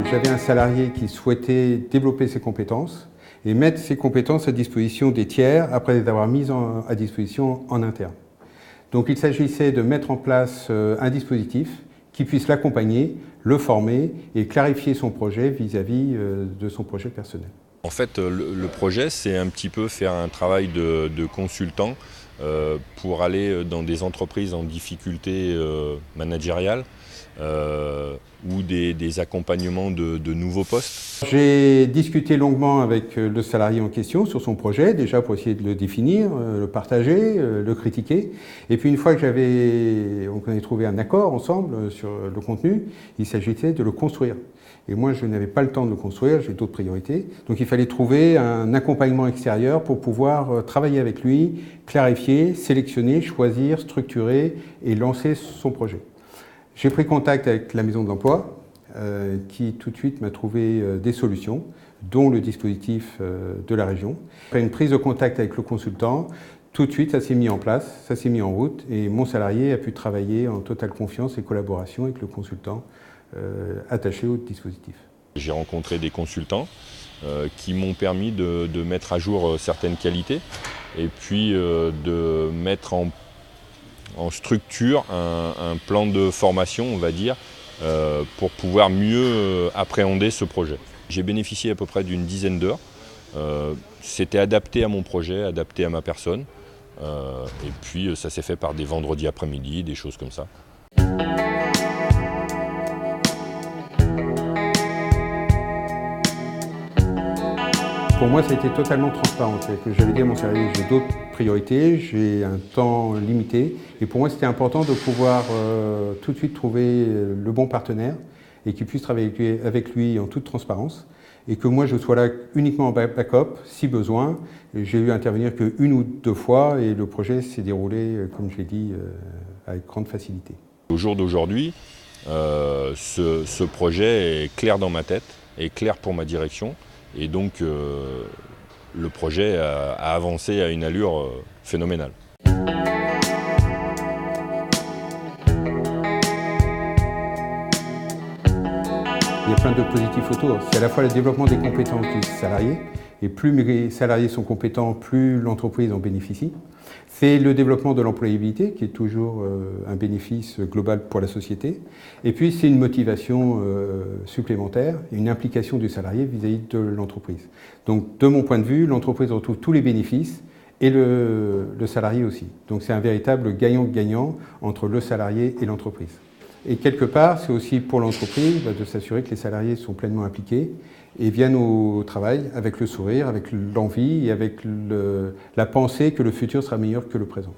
J'avais un salarié qui souhaitait développer ses compétences et mettre ses compétences à disposition des tiers après les avoir mises à disposition en interne. Donc il s'agissait de mettre en place un dispositif qui puisse l'accompagner, le former et clarifier son projet vis-à-vis de son projet personnel. En fait, le projet, c'est un petit peu faire un travail de consultant pour aller dans des entreprises en difficulté managériale ou des accompagnements de nouveaux postes. J'ai discuté longuement avec le salarié en question sur son projet, déjà pour essayer de le définir, le partager, le critiquer. Et puis une fois qu'on avait trouvé un accord ensemble sur le contenu, il s'agissait de le construire. Et moi, je n'avais pas le temps de le construire, j'ai d'autres priorités. Donc il fallait trouver un accompagnement extérieur pour pouvoir travailler avec lui, clarifier, sélectionner, choisir, structurer et lancer son projet. J'ai pris contact avec la Maison de l'Emploi, qui tout de suite m'a trouvé des solutions, dont le dispositif de la région. Après une prise de contact avec le consultant, tout de suite ça s'est mis en place, ça s'est mis en route et mon salarié a pu travailler en totale confiance et collaboration avec le consultant attaché au dispositif. J'ai rencontré des consultants qui m'ont permis de mettre à jour certaines qualités et puis de mettre en structure un plan de formation, on va dire, pour pouvoir mieux appréhender ce projet. J'ai bénéficié à peu près d'une dizaine d'heures. C'était adapté à mon projet, adapté à ma personne. Et puis ça s'est fait par des vendredis après-midi, des choses comme ça. Pour moi, ça a été totalement transparent. J'avais dit à mon salarié, j'ai d'autres priorités, j'ai un temps limité. Et pour moi, c'était important de pouvoir tout de suite trouver le bon partenaire et qu'il puisse travailler avec lui en toute transparence. Et que moi, je sois là uniquement en backup, si besoin. J'ai eu à intervenir qu'une ou deux fois et le projet s'est déroulé, comme je l'ai dit, avec grande facilité. Au jour d'aujourd'hui, ce projet est clair dans ma tête, est clair pour ma direction. Et donc, le projet a avancé à une allure phénoménale. Il y a plein de positifs autour. C'est à la fois le développement des compétences du salarié, et plus mes salariés sont compétents, plus l'entreprise en bénéficie. C'est le développement de l'employabilité, qui est toujours un bénéfice global pour la société. Et puis c'est une motivation supplémentaire, une implication du salarié vis-à-vis de l'entreprise. Donc de mon point de vue, l'entreprise retrouve tous les bénéfices et le salarié aussi. Donc c'est un véritable gagnant-gagnant entre le salarié et l'entreprise. Et quelque part, c'est aussi pour l'entreprise de s'assurer que les salariés sont pleinement impliqués et viennent au travail avec le sourire, avec l'envie et avec la pensée que le futur sera meilleur que le présent.